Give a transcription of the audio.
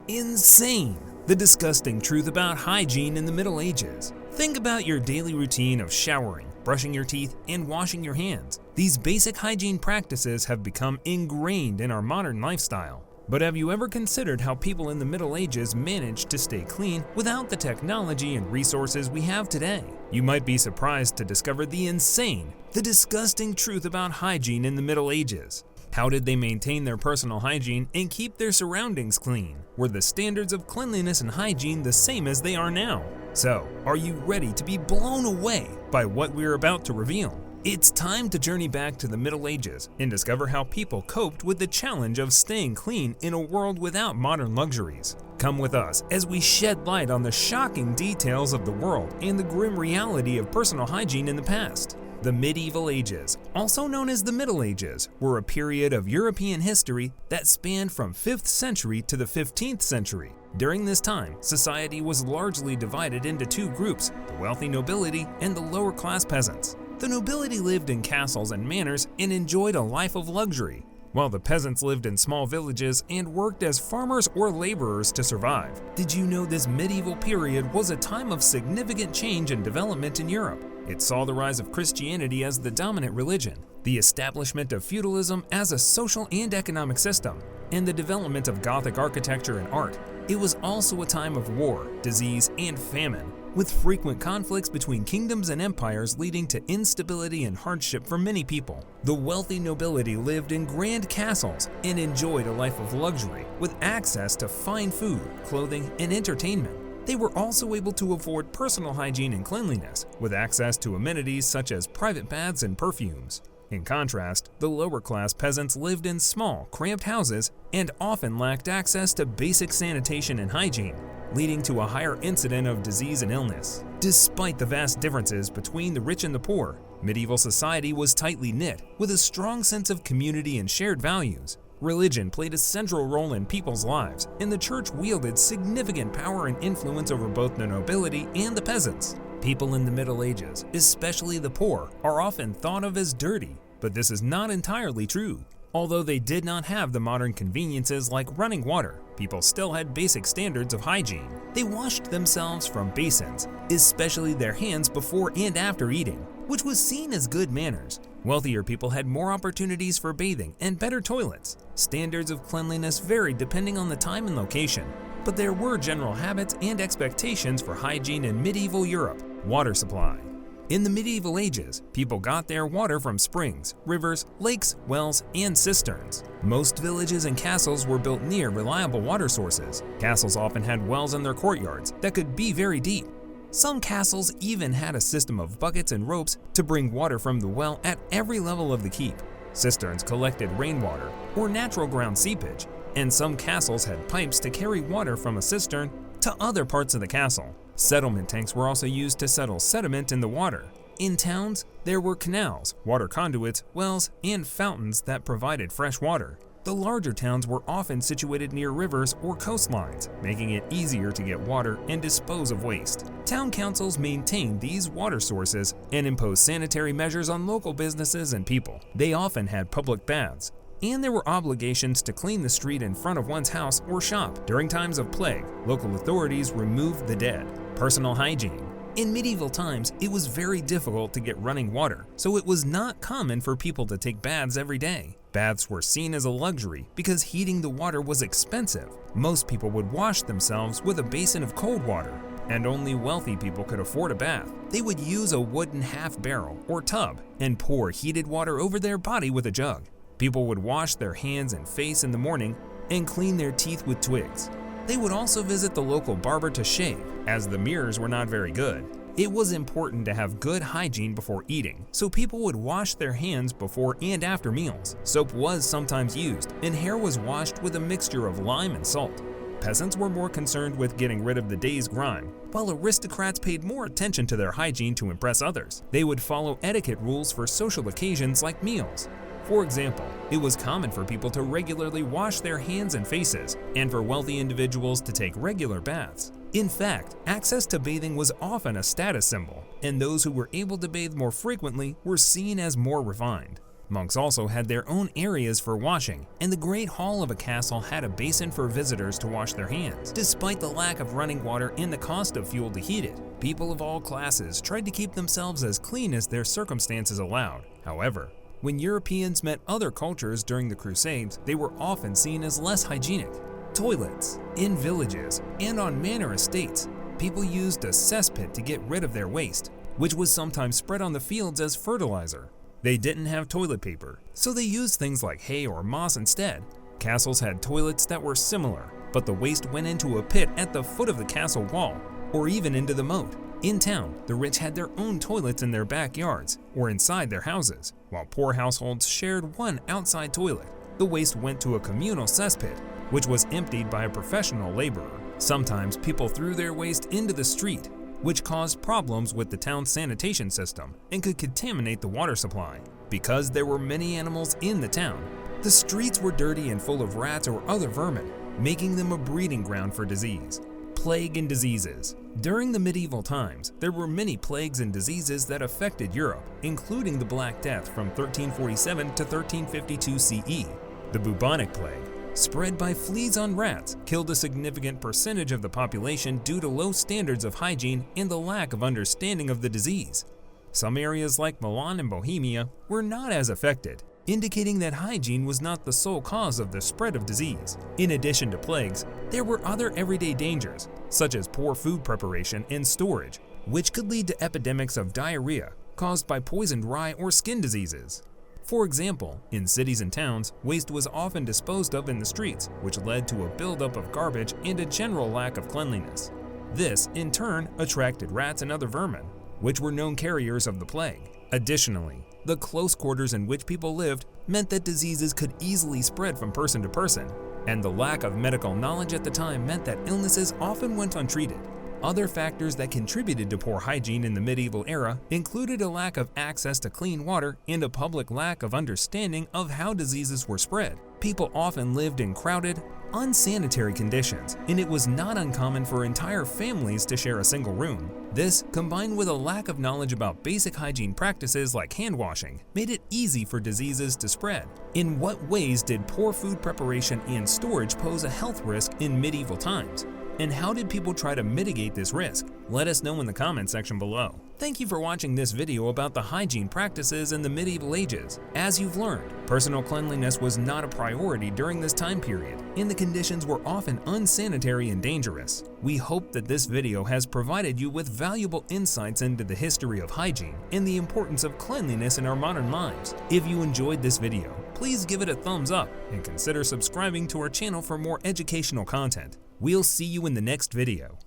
Insane! The disgusting truth about hygiene in the Middle Ages. Think about your daily routine of showering, brushing your teeth, and washing your hands. These basic hygiene practices have become ingrained in our modern lifestyle. But have you ever considered how people in the Middle Ages managed to stay clean without the technology and resources we have today? You might be surprised to discover the disgusting truth about hygiene in the Middle Ages. How did they maintain their personal hygiene and keep their surroundings clean? Were the standards of cleanliness and hygiene the same as they are now? So, are you ready to be blown away by what we're about to reveal? It's time to journey back to the Middle Ages and discover how people coped with the challenge of staying clean in a world without modern luxuries. Come with us as we shed light on the shocking details of the world and the grim reality of personal hygiene in the past. The Medieval Ages, also known as the Middle Ages, were a period of European history that spanned from 5th century to the 15th century. During this time, society was largely divided into two groups, the wealthy nobility and the lower class peasants. The nobility lived in castles and manors and enjoyed a life of luxury, while the peasants lived in small villages and worked as farmers or laborers to survive. Did you know this medieval period was a time of significant change and development in Europe? It saw the rise of Christianity as the dominant religion, the establishment of feudalism as a social and economic system, and the development of Gothic architecture and art. It was also a time of war, disease, and famine, with frequent conflicts between kingdoms and empires leading to instability and hardship for many people. The wealthy nobility lived in grand castles and enjoyed a life of luxury with access to fine food, clothing, and entertainment. They were also able to afford personal hygiene and cleanliness, with access to amenities such as private baths and perfumes. In contrast, the lower-class peasants lived in small, cramped houses and often lacked access to basic sanitation and hygiene, leading to a higher incidence of disease and illness. Despite the vast differences between the rich and the poor, medieval society was tightly knit, with a strong sense of community and shared values. Religion played a central role in people's lives, and the church wielded significant power and influence over both the nobility and the peasants. People in the Middle Ages, especially the poor, are often thought of as dirty, but this is not entirely true. Although they did not have the modern conveniences like running water, people still had basic standards of hygiene. They washed themselves from basins, especially their hands before and after eating, which was seen as good manners. Wealthier people had more opportunities for bathing and better toilets. Standards of cleanliness varied depending on the time and location, but there were general habits and expectations for hygiene in medieval Europe. Water supply. In the Medieval Ages, people got their water from springs, rivers, lakes, wells, and cisterns. Most villages and castles were built near reliable water sources. Castles often had wells in their courtyards that could be very deep. Some castles even had a system of buckets and ropes to bring water from the well at every level of the keep. Cisterns collected rainwater or natural ground seepage, and some castles had pipes to carry water from a cistern to other parts of the castle. Settlement tanks were also used to settle sediment in the water. In towns, there were canals, water conduits, wells, and fountains that provided fresh water. The larger towns were often situated near rivers or coastlines, making it easier to get water and dispose of waste. Town councils maintained these water sources and imposed sanitary measures on local businesses and people. They often had public baths, and there were obligations to clean the street in front of one's house or shop. During times of plague, local authorities removed the dead. Personal hygiene. In medieval times, it was very difficult to get running water, so it was not common for people to take baths every day. Baths were seen as a luxury because heating the water was expensive. Most people would wash themselves with a basin of cold water, and only wealthy people could afford a bath. They would use a wooden half barrel or tub and pour heated water over their body with a jug. People would wash their hands and face in the morning and clean their teeth with twigs. They would also visit the local barber to shave, as the mirrors were not very good. It was important to have good hygiene before eating, so people would wash their hands before and after meals. Soap was sometimes used, and hair was washed with a mixture of lime and salt. Peasants were more concerned with getting rid of the day's grime, while aristocrats paid more attention to their hygiene to impress others. They would follow etiquette rules for social occasions like meals. For example, it was common for people to regularly wash their hands and faces, and for wealthy individuals to take regular baths. In fact, access to bathing was often a status symbol, and those who were able to bathe more frequently were seen as more refined. Monks also had their own areas for washing, and the Great Hall of a castle had a basin for visitors to wash their hands. Despite the lack of running water and the cost of fuel to heat it, people of all classes tried to keep themselves as clean as their circumstances allowed. However, when Europeans met other cultures during the Crusades, they were often seen as less hygienic. Toilets, in villages, and on manor estates, people used a cesspit to get rid of their waste, which was sometimes spread on the fields as fertilizer. They didn't have toilet paper, so they used things like hay or moss instead. Castles had toilets that were similar, but the waste went into a pit at the foot of the castle wall, or even into the moat. In town, the rich had their own toilets in their backyards or inside their houses, while poor households shared one outside toilet. The waste went to a communal cesspit, which was emptied by a professional laborer. Sometimes people threw their waste into the street, which caused problems with the town's sanitation system and could contaminate the water supply. Because there were many animals in the town, the streets were dirty and full of rats or other vermin, making them a breeding ground for disease. Plague and diseases. During the medieval times, there were many plagues and diseases that affected Europe, including the Black Death from 1347 to 1352 CE. The bubonic plague, spread by fleas on rats, killed a significant percentage of the population due to low standards of hygiene and the lack of understanding of the disease. Some areas like Milan and Bohemia were not as affected, indicating that hygiene was not the sole cause of the spread of disease. In addition to plagues, there were other everyday dangers, such as poor food preparation and storage, which could lead to epidemics of diarrhea caused by poisoned rye or skin diseases. For example, in cities and towns, waste was often disposed of in the streets, which led to a buildup of garbage and a general lack of cleanliness. This, in turn, attracted rats and other vermin, which were known carriers of the plague. Additionally, the close quarters in which people lived meant that diseases could easily spread from person to person, and the lack of medical knowledge at the time meant that illnesses often went untreated. Other factors that contributed to poor hygiene in the medieval era included a lack of access to clean water and a public lack of understanding of how diseases were spread. People often lived in crowded, unsanitary conditions, and it was not uncommon for entire families to share a single room. This, combined with a lack of knowledge about basic hygiene practices like hand washing, made it easy for diseases to spread. In what ways did poor food preparation and storage pose a health risk in medieval times? And how did people try to mitigate this risk? Let us know in the comment section below. Thank you for watching this video about the hygiene practices in the medieval ages. As you've learned, personal cleanliness was not a priority during this time period, and the conditions were often unsanitary and dangerous. We hope that this video has provided you with valuable insights into the history of hygiene and the importance of cleanliness in our modern lives. If you enjoyed this video, please give it a thumbs up and consider subscribing to our channel for more educational content. We'll see you in the next video.